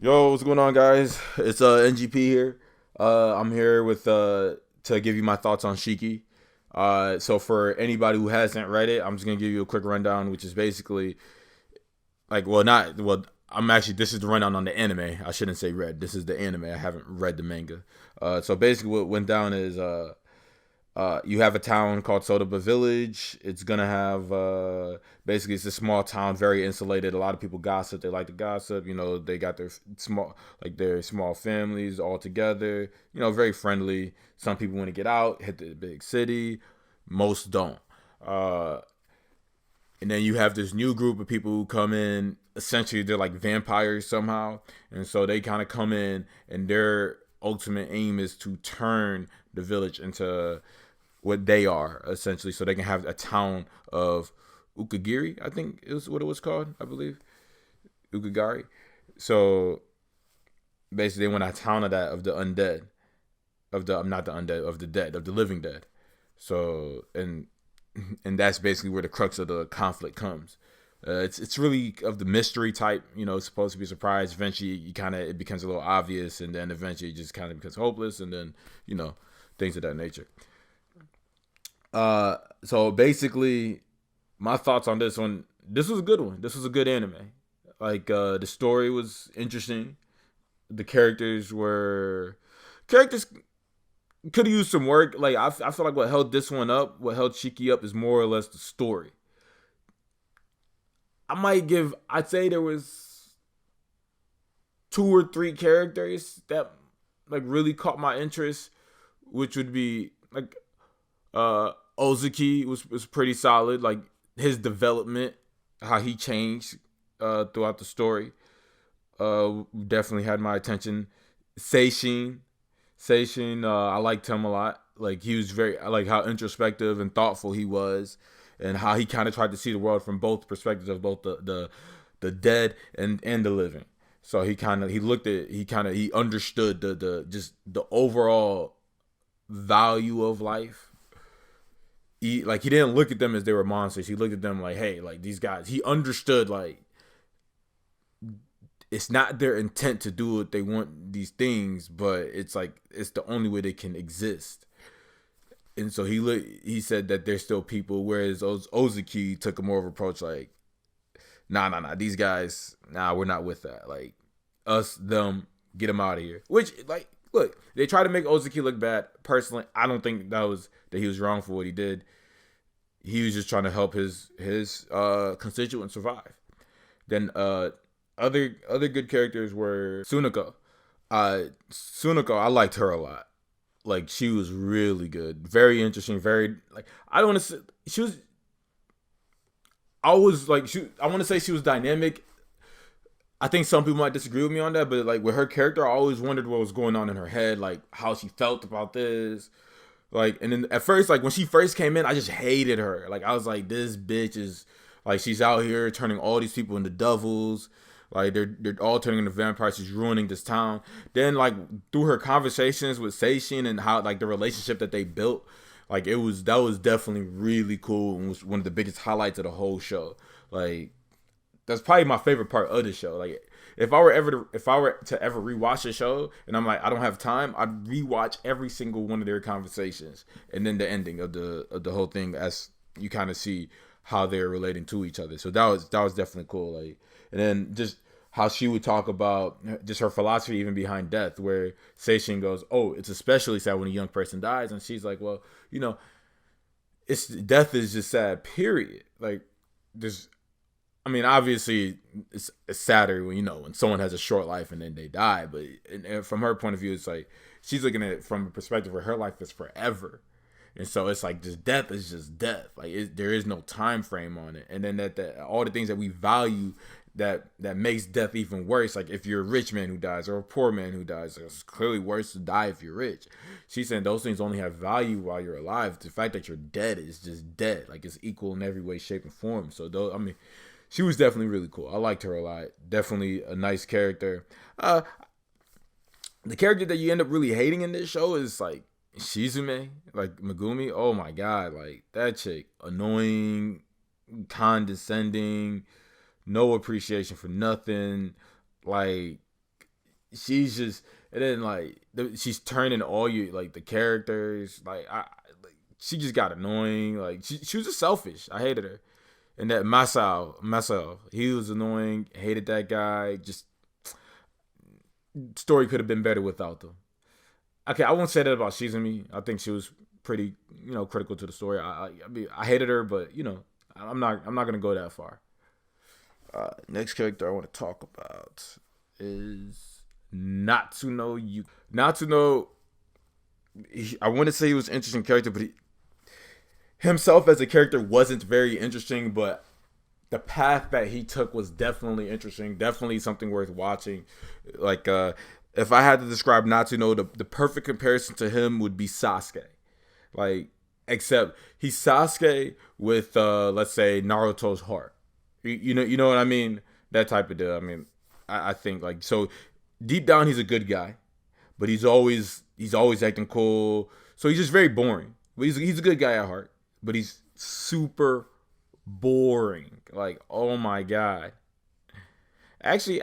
Yo, what's going on, guys? It's NGP here. I'm here with to give you my thoughts on Shiki. So for anybody who hasn't read it, I'm just gonna give you a quick rundown, which is basically like, well, not well. I'm actually This is the rundown on the anime. I shouldn't say read. This is the anime. I haven't read the manga. So basically, what went down is you have a town called Sodaba Village. It's gonna have basically it's a small town, very insulated. A lot of people gossip. They like to gossip. You know, they got their small families all together. You know, very friendly. Some people want to get out, hit the big city. Most don't. Uh, and then you have this new group of people who come in. Essentially, they're like vampires somehow, and so they kind of come in, and their ultimate aim is to turn the village into what they are essentially, so they can have a town of Ukagiri. I think is what it was called. I believe Ukagari. So basically, they want a town of that, of the undead, of the not the undead, of the dead, of the living dead. So and that's basically where the crux of the conflict comes. It's really of the mystery type. You know, it's supposed to be a surprise. Eventually, you kind of it becomes a little obvious, and then eventually it just kind of becomes hopeless, and then you know things of that nature. So basically, my thoughts on this one. This was a good one. This was a good anime. Like the story was interesting. The characters could have used some work. Like I feel like what held this one up, what held Shiki up, is more or less the story. I'd say there was two or three characters that like really caught my interest, which would be like Ozuki was pretty solid. Like his development, how he changed throughout the story, definitely had my attention. Seishin, I liked him a lot. Like he was I like how introspective and thoughtful he was, and how he kind of tried to see the world from both perspectives of both the dead and the living. So he understood the just the overall value of life. He didn't look at them as they were monsters. He looked at them like, hey, like these guys. He understood like it's not their intent to do what they want these things, but it's like it's the only way they can exist. And so he said that there's still people, whereas Ozuki took a more of an approach like, nah, these guys, nah, we're not with that. Like us, them, get them out of here. Which like, look, they try to make Ozuki look bad. Personally, I don't think that he was wrong for what he did. He was just trying to help his constituents survive. Then other good characters were Sunako. Sunako, I liked her a lot. Like she was really good, very interesting, very like I don't want to say she was. I was like I want to say she was dynamic. I think some people might disagree with me on that, but like with her character, I always wondered what was going on in her head, like how she felt about this. Like, and then at first, like when she first came in, I just hated her. Like I was like, this bitch is like she's out here turning all these people into devils. Like they're all turning into vampires. She's ruining this town. Then like through her conversations with Seishin and how like the relationship that they built, like that was definitely really cool and was one of the biggest highlights of the whole show. Like that's probably my favorite part of the show. Like if I were to ever rewatch the show and I'm like I don't have time, I'd rewatch every single one of their conversations and then the ending of the whole thing as you kind of see how they're relating to each other. So that was definitely cool. Like and then just how she would talk about just her philosophy even behind death, where Seishin goes, "Oh, it's especially sad when a young person dies," and she's like, "Well, you know, it's death is just sad. Period. Like there's I mean, obviously, it's sadder when when someone has a short life and then they die. But and from her point of view, it's like she's looking at it from a perspective where her life is forever, and so it's like just death is just death. Like there is no time frame on it. And then that all the things that we value that makes death even worse. Like if you're a rich man who dies or a poor man who dies, it's clearly worse to die if you're rich. She's saying those things only have value while you're alive. The fact that you're dead is just dead. Like it's equal in every way, shape, and form. So I mean she was definitely really cool. I liked her a lot. Definitely a nice character. The character that you end up really hating in this show is like Shizume, like Megumi. Oh my god, like that chick, annoying, condescending, no appreciation for nothing. Like she's just, and then like she's turning all you like the characters like like, she just got annoying. Like she was just selfish. I hated her. And that Masao, he was annoying. Hated that guy. Just story could have been better without them. Okay, I won't say that about Shizumi. I think she was pretty, critical to the story. I mean, I hated her, but I'm not gonna go that far. Next character I want to talk about is Natsuno Yu. Natsuno, I want to say he was an interesting character, but himself as a character wasn't very interesting. But the path that he took was definitely interesting. Definitely something worth watching. Like, if I had to describe Natsuno, the perfect comparison to him would be Sasuke. Like, except he's Sasuke with, let's say, Naruto's heart. You know what I mean? That type of deal. I mean, I think like so. Deep down, he's a good guy, but he's always acting cool. So he's just very boring. But he's a good guy at heart, but he's super boring. Like, oh my god. Actually,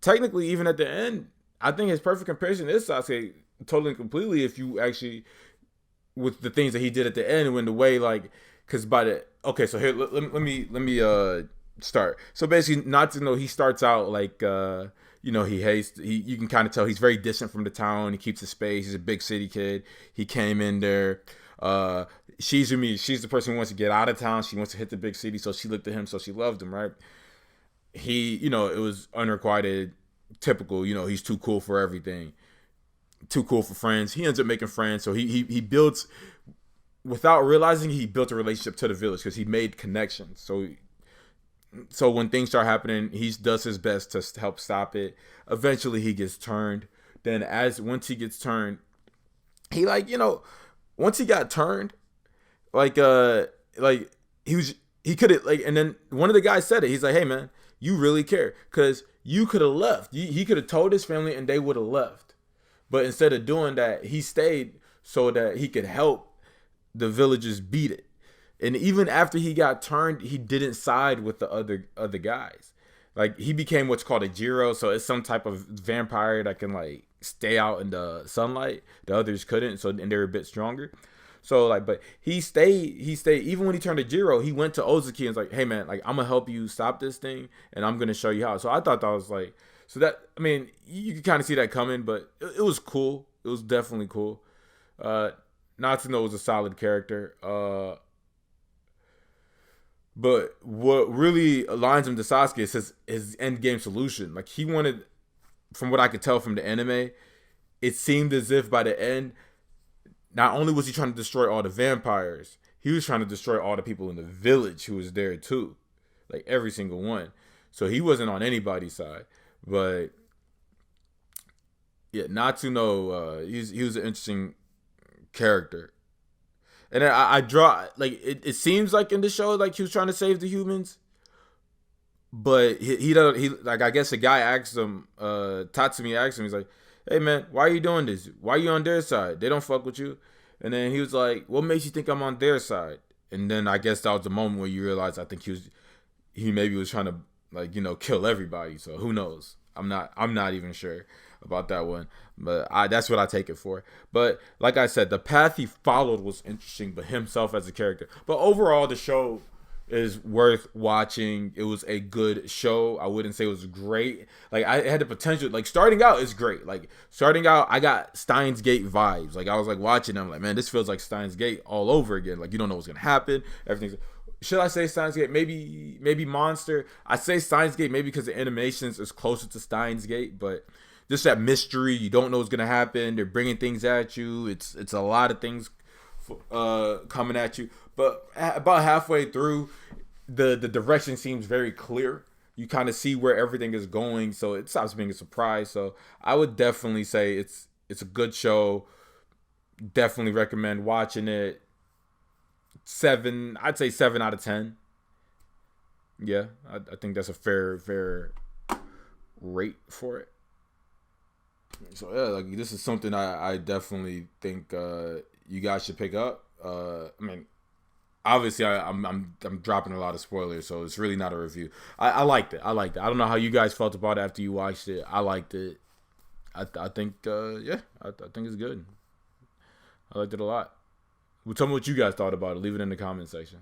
technically, even at the end, I think his perfect comparison is Sasuke totally and completely. If you actually, with the things that he did at the end, when the way like, because by the okay, so here let me start. So basically, not to know, he starts out like he hates. You can kind of tell he's very distant from the town. He keeps his space. He's a big city kid. He came in there. Shizumi, she's the person who wants to get out of town. She wants to hit the big city, so she looked at him, so she loved him, right? It was unrequited, typical. He's too cool for everything, too cool for friends. He ends up making friends, so he builds, without realizing, he built a relationship to the village because he made connections. So when things start happening, he does his best to help stop it. Eventually, he gets turned. Then, once he gets turned, he once he got turned, like he could have and then one of the guys said it. He's like, "Hey man, you really care because you could have left. He could have told his family and they would have left, but instead of doing that, he stayed so that he could help the villagers beat it. And even after he got turned, he didn't side with the other guys. Like, he became what's called a Jiro, so it's some type of vampire that can like stay out in the sunlight. The others couldn't, and they were a bit stronger. So like, but he stayed. Even when he turned to Jiro, he went to Ozuki and was like, "Hey man, like I'm gonna help you stop this thing, and I'm gonna show you how." So I thought that was like, so that I mean, you could kind of see that coming, but it was cool. It was definitely cool. Natsuno was a solid character. But what really aligns him to Sasuke is his end game solution. Like, he wanted, from what I could tell from the anime, it seemed as if by the end, not only was he trying to destroy all the vampires, he was trying to destroy all the people in the village who was there too. Like, every single one. So he wasn't on anybody's side. But yeah, Natsuno, he was an interesting character. And then I draw, like, it seems like in the show, like, he was trying to save the humans. But he doesn't, like, I guess the guy asked him, Tatsumi asked him, he's like, "Hey, man, why are you doing this? Why are you on their side? They don't fuck with you." And then he was like, "What makes you think I'm on their side?" And then I guess that was the moment where you realize, I think he maybe was trying to, like, kill everybody. So who knows? I'm not even sure about that one, but that's what I take it for. But like I said, the path he followed was interesting, but himself as a character. But overall, the show is worth watching. It was a good show. I wouldn't say it was great. Like, I had the potential. Like, starting out is great. Like, starting out, I got Steins Gate vibes. Like, I was like watching. I'm like, man, this feels like Steins Gate all over again. Like, you don't know what's gonna happen. Everything's. Should I say Steins Gate? Maybe Monster. I say Steins Gate maybe because the animations is closer to Steins Gate, but just that mystery, you don't know what's gonna happen. They're bringing things at you. It's a lot of things coming at you. But about halfway through, the direction seems very clear. You kind of see where everything is going, so it stops being a surprise. So I would definitely say it's a good show. Definitely recommend watching it. I'd say 7 out of 10. Yeah, I think that's a fair rate for it. So yeah, like, this is something I definitely think you guys should pick up. I mean, obviously I'm dropping a lot of spoilers, so it's really not a review. I liked it. I liked it. I don't know how you guys felt about it after you watched it. I liked it. I think yeah, I think it's good. I liked it a lot. Well, tell me what you guys thought about it. Leave it in the comment section.